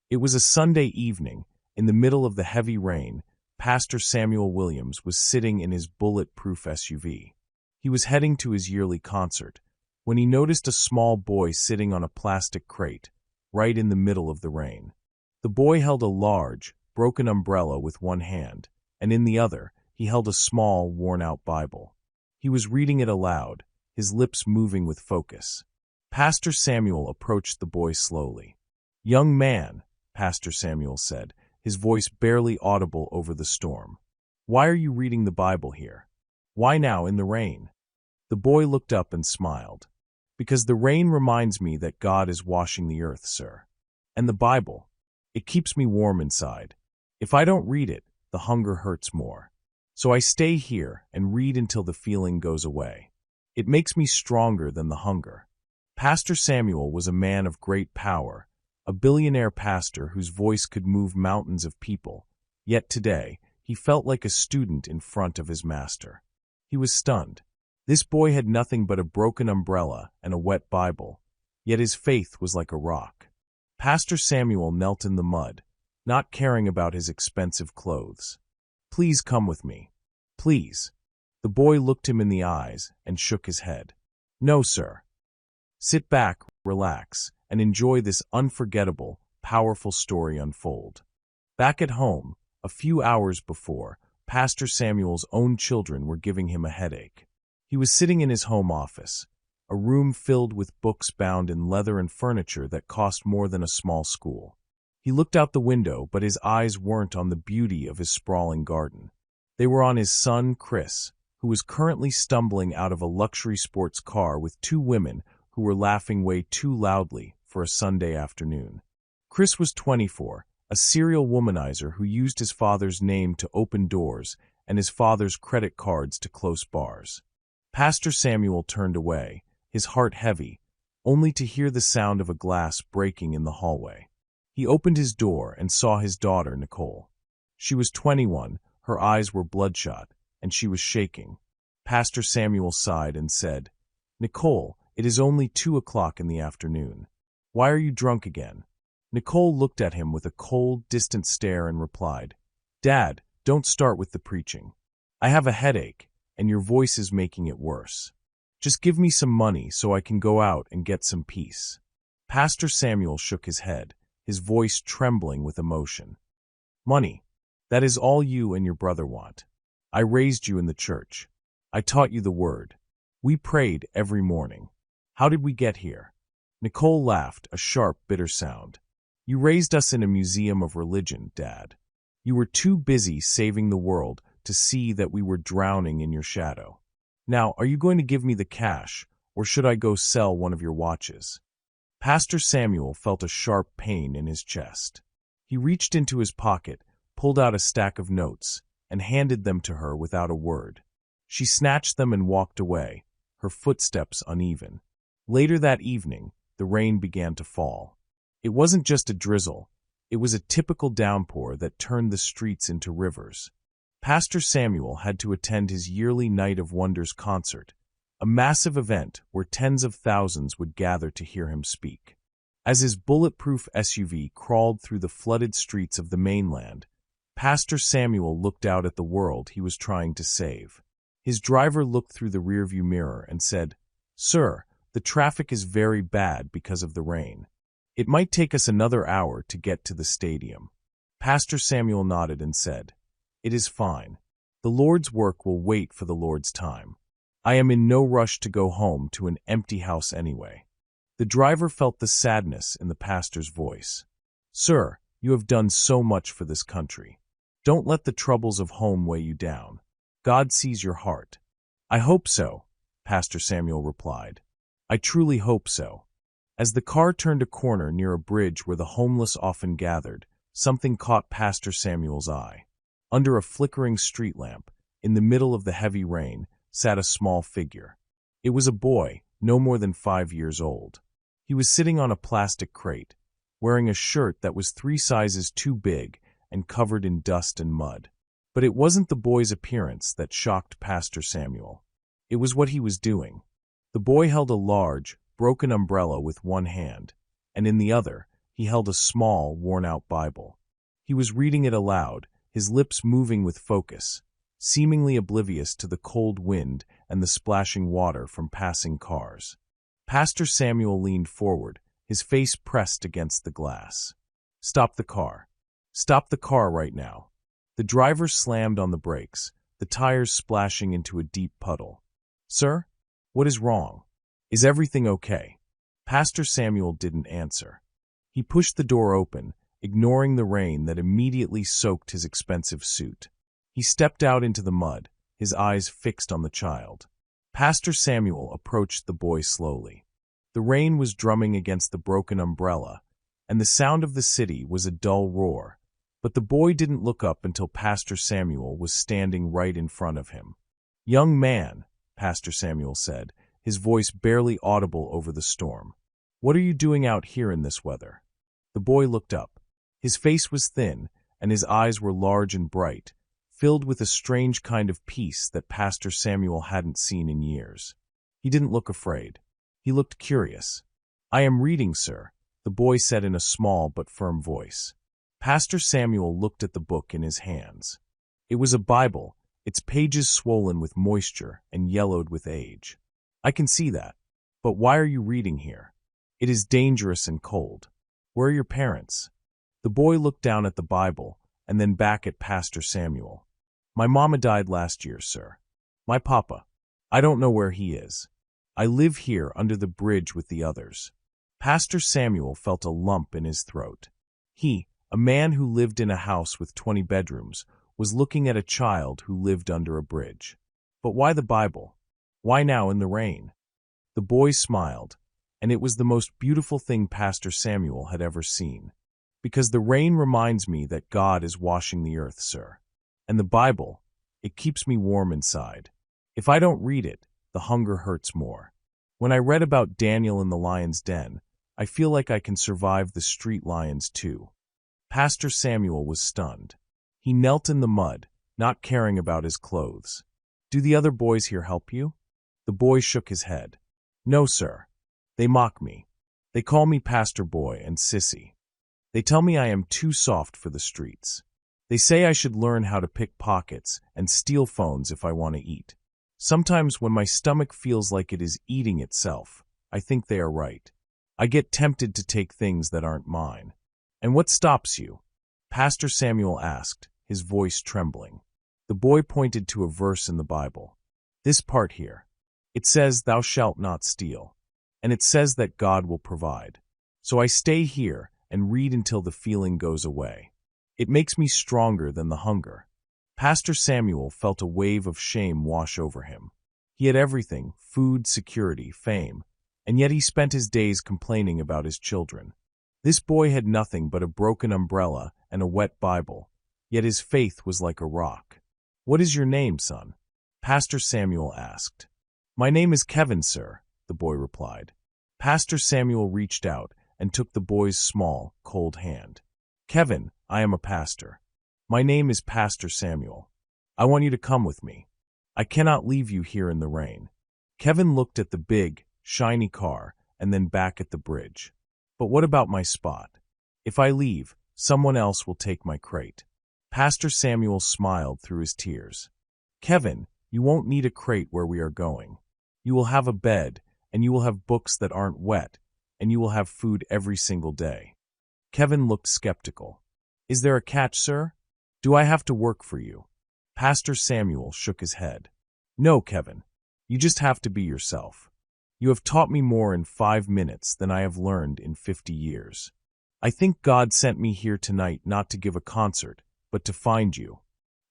It was a Sunday evening. In the middle of the heavy rain, Pastor Samuel Williams was sitting in his bulletproof SUV. He was heading to his yearly concert when he noticed a small boy sitting on a plastic crate, right in the middle of the rain. The boy held a large, broken umbrella with one hand, and in the other, he held a small, worn-out Bible. He was reading it aloud, his lips moving with focus. Pastor Samuel approached the boy slowly. "Young man," Pastor Samuel said, his voice barely audible over the storm. "Why are you reading the Bible here? Why now in the rain?" The boy looked up and smiled. "Because the rain reminds me that God is washing the earth, sir. And the Bible, it keeps me warm inside. If I don't read it, the hunger hurts more. So I stay here and read until the feeling goes away. It makes me stronger than the hunger." Pastor Samuel was a man of great power, a billionaire pastor whose voice could move mountains of people. Yet today, he felt like a student in front of his master. He was stunned. This boy had nothing but a broken umbrella and a wet Bible, yet his faith was like a rock. Pastor Samuel knelt in the mud, not caring about his expensive clothes. "Please come with me. Please." The boy looked him in the eyes and shook his head. "No, sir. Sit back, relax, and enjoy this unforgettable, powerful story unfold." Back at home, a few hours before, Pastor Samuel's own children were giving him a headache. He was sitting in his home office, a room filled with books bound in leather and furniture that cost more than a small school. He looked out the window, but his eyes weren't on the beauty of his sprawling garden. They were on his son, Chris, who was currently stumbling out of a luxury sports car with two women who were laughing way too loudly for a Sunday afternoon. Chris was 24, a serial womanizer who used his father's name to open doors and his father's credit cards to close bars. Pastor Samuel turned away, his heart heavy, only to hear the sound of a glass breaking in the hallway. He opened his door and saw his daughter, Nicole. She was 21, her eyes were bloodshot, and she was shaking. Pastor Samuel sighed and said, "Nicole, it is only 2 o'clock in the afternoon. Why are you drunk again?" Nicole looked at him with a cold, distant stare and replied, "Dad, don't start with the preaching. I have a headache, and your voice is making it worse. Just give me some money so I can go out and get some peace." Pastor Samuel shook his head, his voice trembling with emotion. "Money, that is all you and your brother want. I raised you in the church. I taught you the word. We prayed every morning. How did we get here?" Nicole laughed, a sharp, bitter sound. "You raised us in a museum of religion, Dad. You were too busy saving the world to see that we were drowning in your shadow. Now, are you going to give me the cash, or should I go sell one of your watches?" Pastor Samuel felt a sharp pain in his chest. He reached into his pocket, pulled out a stack of notes, and handed them to her without a word. She snatched them and walked away, her footsteps uneven. Later that evening, the rain began to fall. It wasn't just a drizzle, it was a typical downpour that turned the streets into rivers. Pastor Samuel had to attend his yearly Night of Wonders concert, a massive event where tens of thousands would gather to hear him speak. As his bulletproof SUV crawled through the flooded streets of the mainland, Pastor Samuel looked out at the world he was trying to save. His driver looked through the rearview mirror and said, "Sir, the traffic is very bad because of the rain. It might take us another hour to get to the stadium." Pastor Samuel nodded and said, "It is fine. The Lord's work will wait for the Lord's time. I am in no rush to go home to an empty house anyway." The driver felt the sadness in the pastor's voice. "Sir, you have done so much for this country. Don't let the troubles of home weigh you down. God sees your heart." "I hope so," Pastor Samuel replied. "I truly hope so." As the car turned a corner near a bridge where the homeless often gathered, something caught Pastor Samuel's eye. Under a flickering street lamp, in the middle of the heavy rain, sat a small figure. It was a boy, no more than 5 years old. He was sitting on a plastic crate, wearing a shirt that was 3 sizes too big and covered in dust and mud. But it wasn't the boy's appearance that shocked Pastor Samuel. It was what he was doing. The boy held a large, broken umbrella with one hand, and in the other, He held a small, worn-out Bible. He was reading it aloud, his lips moving with focus, seemingly oblivious to the cold wind and the splashing water from passing cars. Pastor Samuel leaned forward, his face pressed against the glass. "Stop the car. Stop the car right now." The driver slammed on the brakes, the tires splashing into a deep puddle. "Sir? What is wrong? Is everything okay?" Pastor Samuel didn't answer. He pushed the door open, ignoring the rain that immediately soaked his expensive suit. He stepped out into the mud, his eyes fixed on the child. Pastor Samuel approached the boy slowly. The rain was drumming against the broken umbrella, and the sound of the city was a dull roar, but the boy didn't look up until Pastor Samuel was standing right in front of him. "Young man," Pastor Samuel said, his voice barely audible over the storm, "what are you doing out here in this weather?" The boy looked up. His face was thin, and his eyes were large and bright, filled with a strange kind of peace that Pastor Samuel hadn't seen in years. He didn't look afraid. He looked curious. "I am reading, sir," the boy said in a small but firm voice. Pastor Samuel looked at the book in his hands. It was a Bible, its pages swollen with moisture and yellowed with age. "I can see that. But why are you reading here? It is dangerous and cold. Where are your parents?" The boy looked down at the Bible and then back at Pastor Samuel. "My mama died last year, sir. My papa, I don't know where he is. I live here under the bridge with the others." Pastor Samuel felt a lump in his throat. He, a man who lived in a house with 20 bedrooms, was looking at a child who lived under a bridge. But why the Bible? Why now in the rain? The boy smiled, and it was the most beautiful thing Pastor Samuel had ever seen. "Because the rain reminds me that God is washing the earth, sir. And the Bible, it keeps me warm inside. If I don't read it, the hunger hurts more. When I read about Daniel in the lion's den, I feel like I can survive the street lions too." Pastor Samuel was stunned. He knelt in the mud, not caring about his clothes. "Do the other boys here help you?" The boy shook his head. "No, sir. They mock me. They call me Pastor Boy and Sissy. They tell me I am too soft for the streets. They say I should learn how to pick pockets and steal phones if I want to eat. Sometimes when my stomach feels like it is eating itself, I think they are right. I get tempted to take things that aren't mine." "And what stops you?" Pastor Samuel asked, his voice trembling. The boy pointed to a verse in the Bible. "This part here. It says, 'Thou shalt not steal.' And it says that God will provide. So I stay here and read until the feeling goes away. It makes me stronger than the hunger." Pastor Samuel felt a wave of shame wash over him. He had everything, food, security, fame, and yet he spent his days complaining about his children. This boy had nothing but a broken umbrella and a wet Bible, yet his faith was like a rock. "What is your name, son?" Pastor Samuel asked. "My name is Kevin, sir," the boy replied. Pastor Samuel reached out and took the boy's small, cold hand. "Kevin, I am a pastor. My name is Pastor Samuel. I want you to come with me. I cannot leave you here in the rain." Kevin looked at the big, shiny car and then back at the bridge. "But what about my spot? If I leave, someone else will take my crate." Pastor Samuel smiled through his tears. "Kevin, you won't need a crate where we are going. You will have a bed, and you will have books that aren't wet, and you will have food every single day." Kevin looked skeptical. "Is there a catch, sir? Do I have to work for you?" Pastor Samuel shook his head. "No, Kevin. You just have to be yourself. You have taught me more in 5 minutes than I have learned in 50 years. I think God sent me here tonight not to give a concert, but to find you."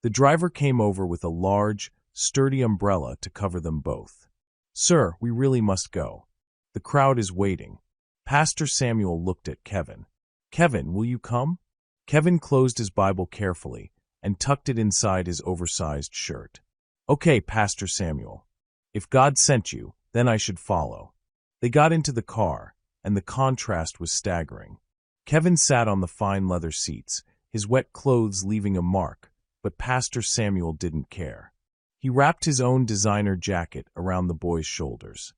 The driver came over with a large, sturdy umbrella to cover them both. "Sir, we really must go. The crowd is waiting." Pastor Samuel looked at Kevin. "Kevin, will you come?" Kevin closed his Bible carefully and tucked it inside his oversized shirt. "Okay, Pastor Samuel. If God sent you, then I should follow." They got into the car, and the contrast was staggering. Kevin sat on the fine leather seats, his wet clothes leaving a mark, but Pastor Samuel didn't care. He wrapped his own designer jacket around the boy's shoulders.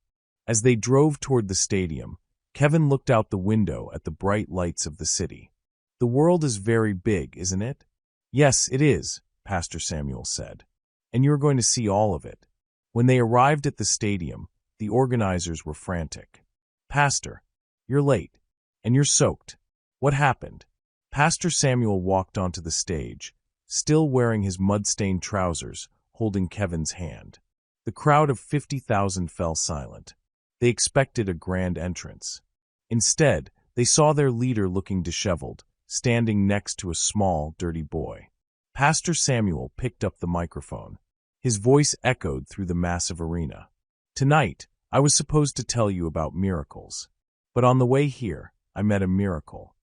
As they drove toward the stadium, Kevin looked out the window at the bright lights of the city. The world is very big, isn't it? Yes, it is, Pastor Samuel said. And you're going to see all of it. When they arrived at the stadium, the organizers were frantic. Pastor, you're late. And you're soaked. What happened? Pastor Samuel walked onto the stage, still wearing his mud-stained trousers, holding Kevin's hand. The crowd of 50,000 fell silent. They expected a grand entrance. Instead, they saw their leader looking disheveled, standing next to a small, dirty boy. Pastor Samuel picked up the microphone. His voice echoed through the massive arena. Tonight, I was supposed to tell you about miracles. But on the way here, I met a miracle.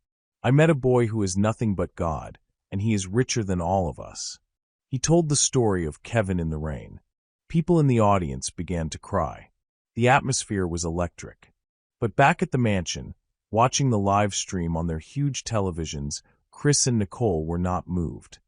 I met a boy who is nothing but God, and he is richer than all of us. He told the story of Kevin in the rain. People in the audience began to cry. The atmosphere was electric. But back at the mansion, watching the live stream on their huge televisions, Chris and Nicole were not moved.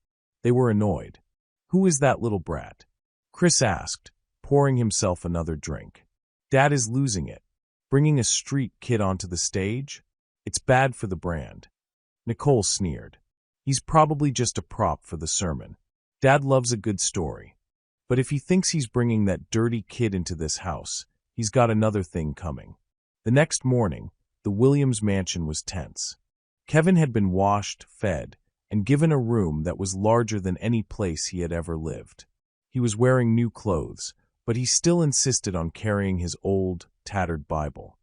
They were annoyed. Who is that little brat? Chris asked, pouring himself another drink. Dad is losing it. Bringing a street kid onto the stage? It's bad for the brand. Nicole sneered. He's probably just a prop for the sermon. Dad loves a good story. But if he thinks he's bringing that dirty kid into this house, he's got another thing coming. The next morning, the Williams mansion was tense. Kevin had been washed, fed, and given a room that was larger than any place he had ever lived. He was wearing new clothes, but he still insisted on carrying his old, tattered Bible.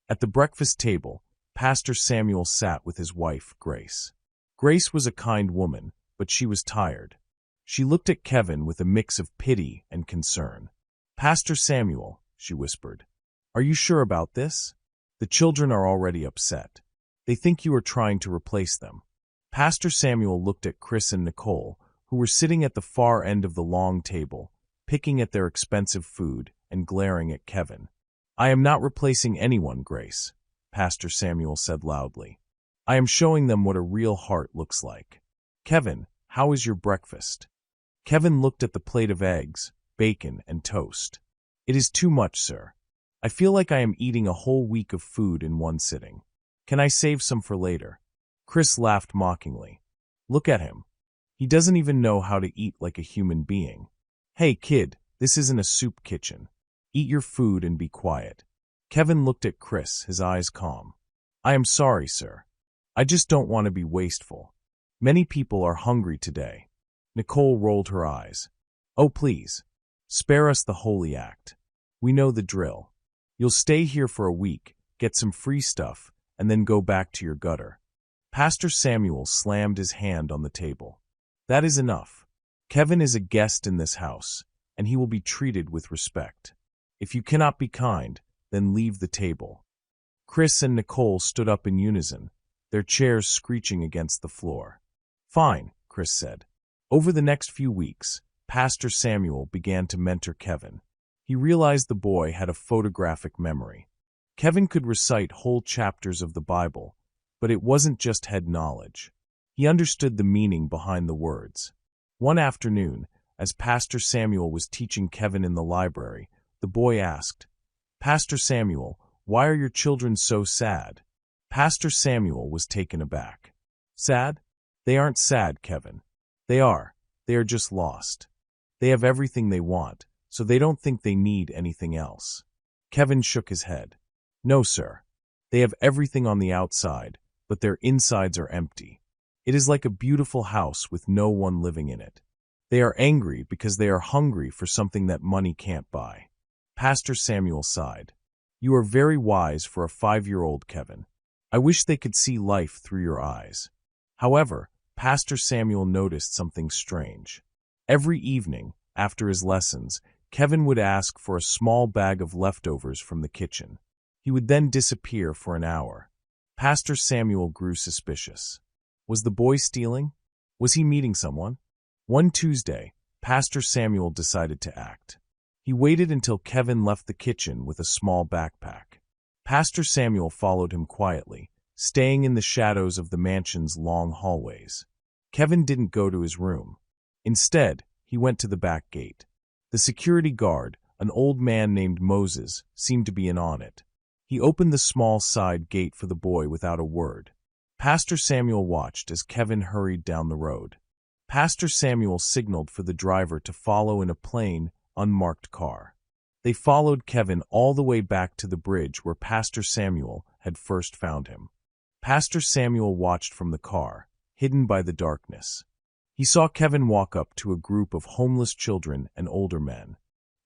At the breakfast table, Pastor Samuel sat with his wife, Grace. Grace was a kind woman, but she was tired. She looked at Kevin with a mix of pity and concern. Pastor Samuel, she whispered, are you sure about this? The children are already upset. They think you are trying to replace them. Pastor Samuel looked at Chris and Nicole, who were sitting at the far end of the long table, picking at their expensive food and glaring at Kevin. I am not replacing anyone, Grace, Pastor Samuel said loudly. I am showing them what a real heart looks like. Kevin, how is your breakfast? Kevin looked at the plate of eggs, bacon, and toast. It is too much, sir. I feel like I am eating a whole week of food in one sitting. Can I save some for later? Chris laughed mockingly. Look at him. He doesn't even know how to eat like a human being. Hey, kid, this isn't a soup kitchen. Eat your food and be quiet. Kevin looked at Chris, his eyes calm. I am sorry, sir. I just don't want to be wasteful. Many people are hungry today. Nicole rolled her eyes. Oh, please. Spare us the holy act. We know the drill. You'll stay here for a week, get some free stuff, and then go back to your gutter. Pastor Samuel slammed his hand on the table. That is enough. Kevin is a guest in this house, and he will be treated with respect. If you cannot be kind, then leave the table. Chris and Nicole stood up in unison, their chairs screeching against the floor. Fine, Chris said. Over the next few weeks, Pastor Samuel began to mentor Kevin. He realized the boy had a photographic memory. Kevin could recite whole chapters of the Bible, but it wasn't just head knowledge. He understood the meaning behind the words. One afternoon, as Pastor Samuel was teaching Kevin in the library, the boy asked, Pastor Samuel, why are your children so sad? Pastor Samuel was taken aback. Sad? They aren't sad, Kevin. They are just lost. They have everything they want, so they don't think they need anything else. Kevin shook his head. No, sir. They have everything on the outside, but their insides are empty. It is like a beautiful house with no one living in it. They are angry because they are hungry for something that money can't buy. Pastor Samuel sighed. You are very wise for a 5-year-old, Kevin. I wish they could see life through your eyes. However, Pastor Samuel noticed something strange. Every evening, after his lessons, Kevin would ask for a small bag of leftovers from the kitchen. He would then disappear for an hour. Pastor Samuel grew suspicious. Was the boy stealing? Was he meeting someone? One Tuesday, Pastor Samuel decided to act. He waited until Kevin left the kitchen with a small backpack. Pastor Samuel followed him quietly, staying in the shadows of the mansion's long hallways. Kevin didn't go to his room. Instead, he went to the back gate. The security guard, an old man named Moses, seemed to be in on it. He opened the small side gate for the boy without a word. Pastor Samuel watched as Kevin hurried down the road. Pastor Samuel signaled for the driver to follow in a plain, unmarked car. They followed Kevin all the way back to the bridge where Pastor Samuel had first found him. Pastor Samuel watched from the car, hidden by the darkness. He saw Kevin walk up to a group of homeless children and older men.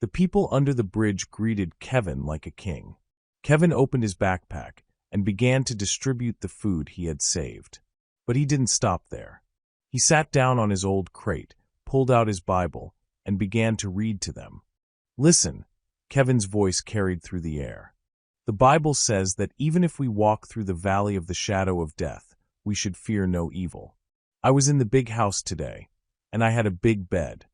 The people under the bridge greeted Kevin like a king. Kevin opened his backpack and began to distribute the food he had saved. But he didn't stop there. He sat down on his old crate, pulled out his Bible, and began to read to them. "Listen," Kevin's voice carried through the air. "The Bible says that even if we walk through the valley of the shadow of death, we should fear no evil. I was in the big house today, and I had a big bed.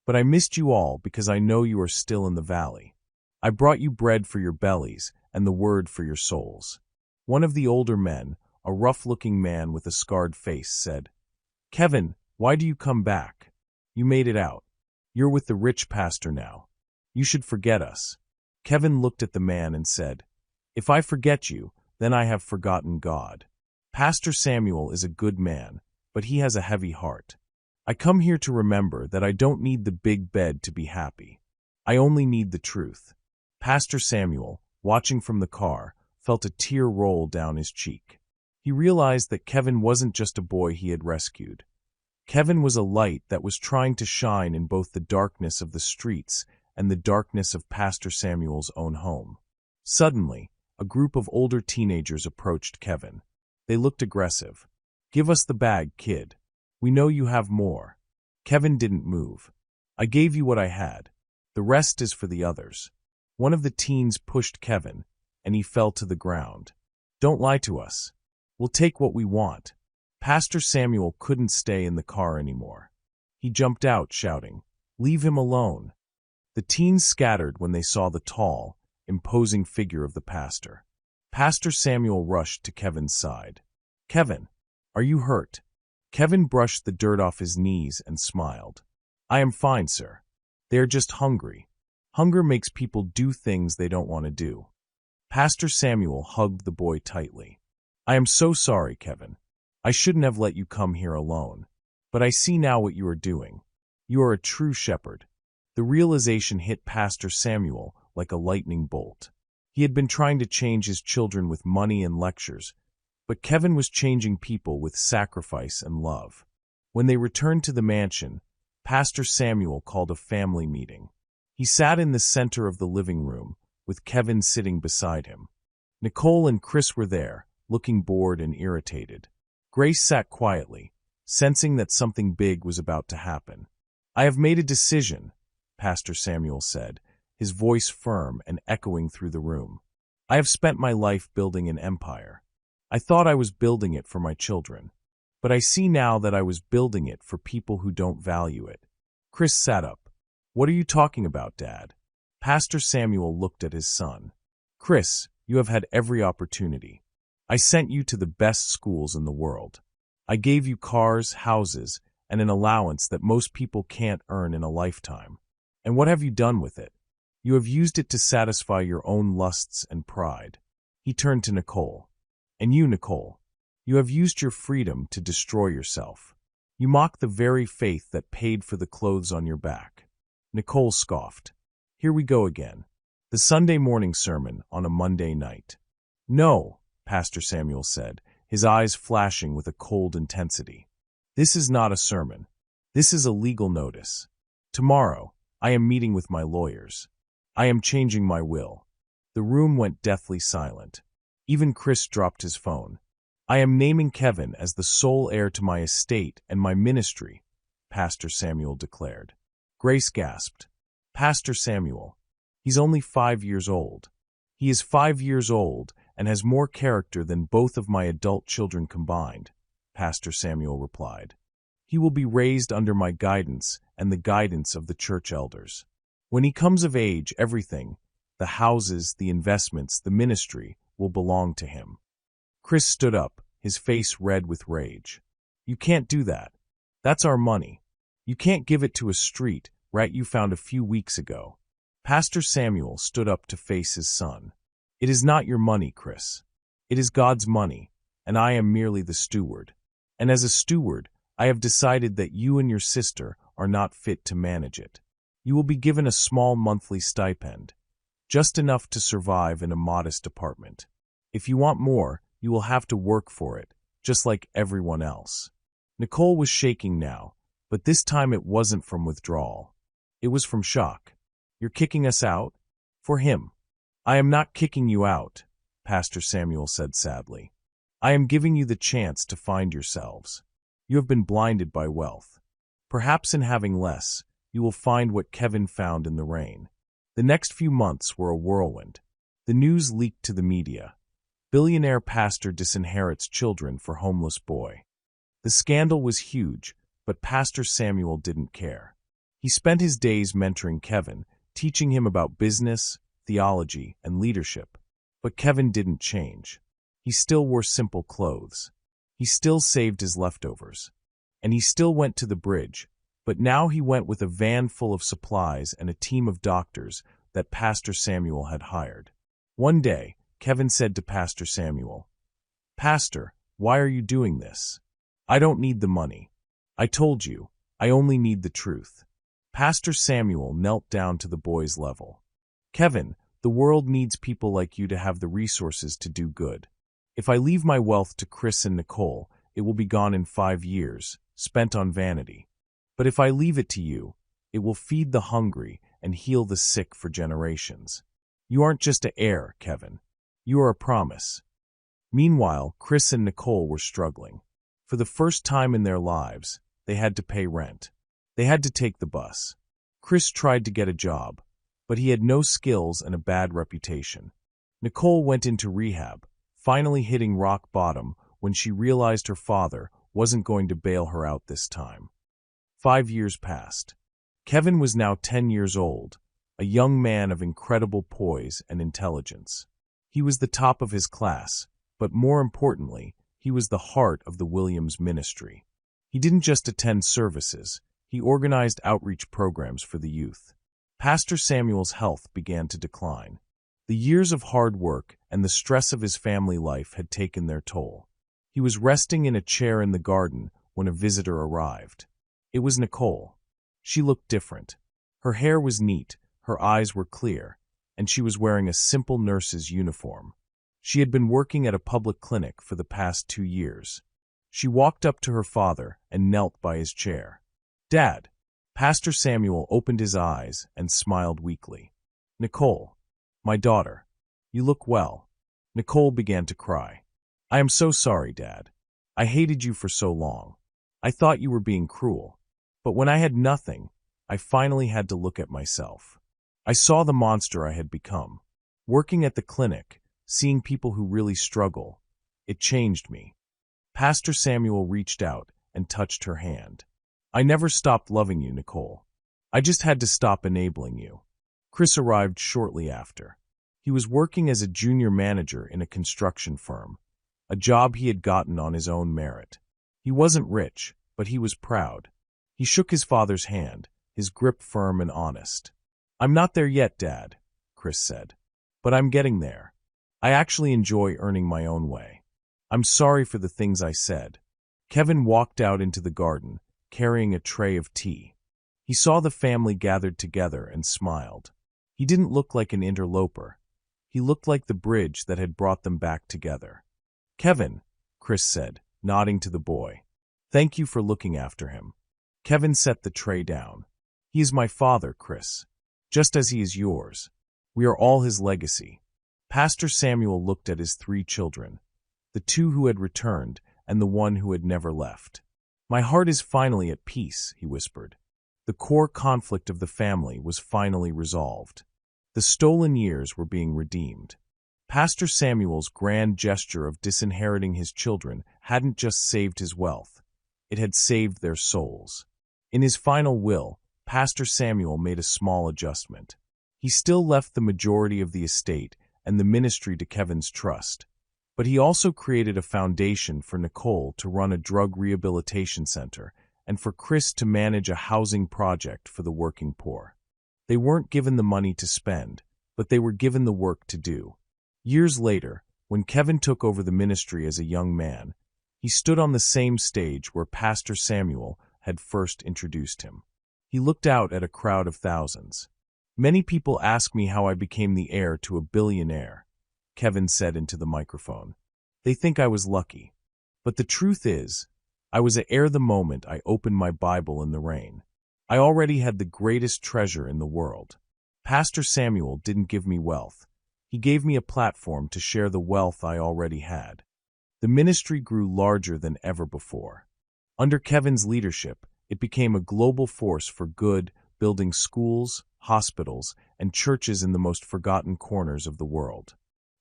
But I missed you all because I know you are still in the valley. I brought you bread for your bellies and the word for your souls." One of the older men, a rough-looking man with a scarred face, said, "Kevin, why do you come back? You made it out. You're with the rich pastor now. You should forget us." Kevin looked at the man and said, "If I forget you, then I have forgotten God. Pastor Samuel is a good man, but he has a heavy heart. I come here to remember that I don't need the big bed to be happy. I only need the truth." Pastor Samuel, watching from the car, felt a tear roll down his cheek. He realized that Kevin wasn't just a boy he had rescued. Kevin was a light that was trying to shine in both the darkness of the streets and the darkness of Pastor Samuel's own home. Suddenly, a group of older teenagers approached Kevin. They looked aggressive. "Give us the bag, kid. We know you have more." Kevin didn't move. "I gave you what I had. The rest is for the others." One of the teens pushed Kevin, and he fell to the ground. "Don't lie to us. We'll take what we want." Pastor Samuel couldn't stay in the car anymore. He jumped out, shouting, "Leave him alone." The teens scattered when they saw the tall, imposing figure of the pastor. Pastor Samuel rushed to Kevin's side. "Kevin, are you hurt?" Kevin brushed the dirt off his knees and smiled. "I am fine, sir. They are just hungry. Hunger makes people do things they don't want to do." Pastor Samuel hugged the boy tightly. "I am so sorry, Kevin. I shouldn't have let you come here alone. But I see now what you are doing. You are a true shepherd." The realization hit Pastor Samuel like a lightning bolt. He had been trying to change his children with money and lectures, but Kevin was changing people with sacrifice and love. When they returned to the mansion, Pastor Samuel called a family meeting. He sat in the center of the living room, with Kevin sitting beside him. Nicole and Chris were there, looking bored and irritated. Grace sat quietly, sensing that something big was about to happen. "I have made a decision," Pastor Samuel said, his voice firm and echoing through the room. "I have spent my life building an empire. I thought I was building it for my children, but I see now that I was building it for people who don't value it." Chris sat up. "What are you talking about, Dad?" Pastor Samuel looked at his son. "Chris, you have had every opportunity. I sent you to the best schools in the world. I gave you cars, houses, and an allowance that most people can't earn in a lifetime. And what have you done with it? You have used it to satisfy your own lusts and pride." He turned to Nicole. "And you, Nicole, you have used your freedom to destroy yourself. You mock the very faith that paid for the clothes on your back." Nicole scoffed. "Here we go again. The Sunday morning sermon on a Monday night." "No," Pastor Samuel said, his eyes flashing with a cold intensity. "This is not a sermon. This is a legal notice. Tomorrow, I am meeting with my lawyers. I am changing my will." The room went deathly silent. Even Chris dropped his phone. "I am naming Kevin as the sole heir to my estate and my ministry," Pastor Samuel declared. Grace gasped. "Pastor Samuel, he's only 5 years old. He is 5 years old and has more character than both of my adult children combined," Pastor Samuel replied. "He will be raised under my guidance and the guidance of the church elders. When he comes of age, everything, the houses, the investments, the ministry, will belong to him." Chris stood up, his face red with rage. "You can't do that. That's our money. You can't give it to a street rat you found a few weeks ago." Pastor Samuel stood up to face his son. It is not your money, Chris. It is God's money, and I am merely the steward. And as a steward, I have decided that you and your sister are not fit to manage it. You will be given a small monthly stipend, just enough to survive in a modest apartment. If you want more, you will have to work for it, just like everyone else. Nicole was shaking now, but this time it wasn't from withdrawal. It was from shock. You're kicking us out? For him. I am not kicking you out, Pastor Samuel said sadly. I am giving you the chance to find yourselves. You have been blinded by wealth. Perhaps in having less, you will find what Kevin found in the rain. The next few months were a whirlwind. The news leaked to the media. Billionaire pastor disinherits children for homeless boy. The scandal was huge, but Pastor Samuel didn't care. He spent his days mentoring Kevin, teaching him about business, theology, and leadership. But Kevin didn't change. He still wore simple clothes. He still saved his leftovers. And he still went to the bridge, but now he went with a van full of supplies and a team of doctors that Pastor Samuel had hired. One day, Kevin said to Pastor Samuel, "Pastor, why are you doing this? I don't need the money. I told you, I only need the truth." Pastor Samuel knelt down to the boy's level. "Kevin, the world needs people like you to have the resources to do good. If I leave my wealth to Chris and Nicole, it will be gone in 5 years, spent on vanity. But if I leave it to you, it will feed the hungry and heal the sick for generations. You aren't just an heir, Kevin. You are a promise." Meanwhile, Chris and Nicole were struggling. For the first time in their lives, they had to pay rent. They had to take the bus. Chris tried to get a job, but he had no skills and a bad reputation. Nicole went into rehab, finally hitting rock bottom when she realized her father wasn't going to bail her out this time. 5 years passed. Kevin was now 10 years old, a young man of incredible poise and intelligence. He was the top of his class, but more importantly, he was the heart of the Williams ministry. He didn't just attend services, he organized outreach programs for the youth. Pastor Samuel's health began to decline. The years of hard work and the stress of his family life had taken their toll. He was resting in a chair in the garden when a visitor arrived. It was Nicole. She looked different. Her hair was neat, her eyes were clear, and she was wearing a simple nurse's uniform. She had been working at a public clinic for the past 2 years. She walked up to her father and knelt by his chair. "Dad." Pastor Samuel opened his eyes and smiled weakly. "Nicole, my daughter, you look well." Nicole began to cry. "I am so sorry, Dad. I hated you for so long. I thought you were being cruel. But when I had nothing, I finally had to look at myself. I saw the monster I had become. Working at the clinic, seeing people who really struggle, it changed me." Pastor Samuel reached out and touched her hand. "I never stopped loving you, Nicole. I just had to stop enabling you." Chris arrived shortly after. He was working as a junior manager in a construction firm, a job he had gotten on his own merit. He wasn't rich, but he was proud. He shook his father's hand, his grip firm and honest. "I'm not there yet, Dad," Chris said, "but I'm getting there. I actually enjoy earning my own way. I'm sorry for the things I said." Kevin walked out into the garden, carrying a tray of tea. He saw the family gathered together and smiled. He didn't look like an interloper. He looked like the bridge that had brought them back together. "Kevin," Chris said, nodding to the boy, "thank you for looking after him." Kevin set the tray down. "He is my father, Chris, just as he is yours. We are all his legacy." Pastor Samuel looked at his 3 children, the 2 who had returned and the one who had never left. "My heart is finally at peace," he whispered. The core conflict of the family was finally resolved. The stolen years were being redeemed. Pastor Samuel's grand gesture of disinheriting his children hadn't just saved his wealth, it had saved their souls. In his final will, Pastor Samuel made a small adjustment. He still left the majority of the estate and the ministry to Kevin's trust, but he also created a foundation for Nicole to run a drug rehabilitation center and for Chris to manage a housing project for the working poor. They weren't given the money to spend, but they were given the work to do. Years later, when Kevin took over the ministry as a young man, he stood on the same stage where Pastor Samuel had first introduced him. He looked out at a crowd of thousands. "Many people ask me how I became the heir to a billionaire," Kevin said into the microphone. "They think I was lucky. But the truth is, I was an heir the moment I opened my Bible in the rain. I already had the greatest treasure in the world. Pastor Samuel didn't give me wealth. He gave me a platform to share the wealth I already had." The ministry grew larger than ever before. Under Kevin's leadership, it became a global force for good, building schools, hospitals, and churches in the most forgotten corners of the world.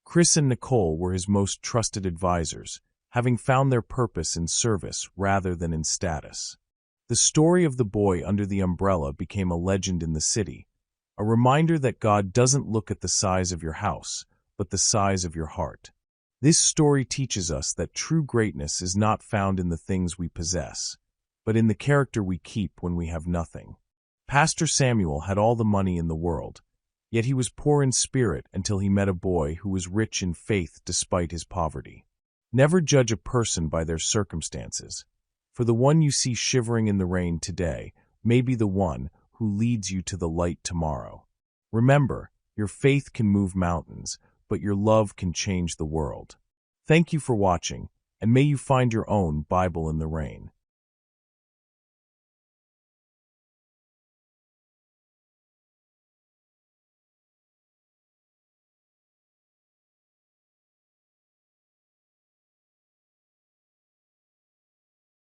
Chris and Nicole were his most trusted advisors, having found their purpose in service rather than in status. The story of the boy under the umbrella became a legend in the city, a reminder that God doesn't look at the size of your house, but the size of your heart. This story teaches us that true greatness is not found in the things we possess, but in the character we keep when we have nothing. Pastor Samuel had all the money in the world, yet he was poor in spirit until he met a boy who was rich in faith despite his poverty. Never judge a person by their circumstances, for the one you see shivering in the rain today may be the one who leads you to the light tomorrow. Remember, your faith can move mountains, but your love can change the world. Thank you for watching, and may you find your own Bible in the rain.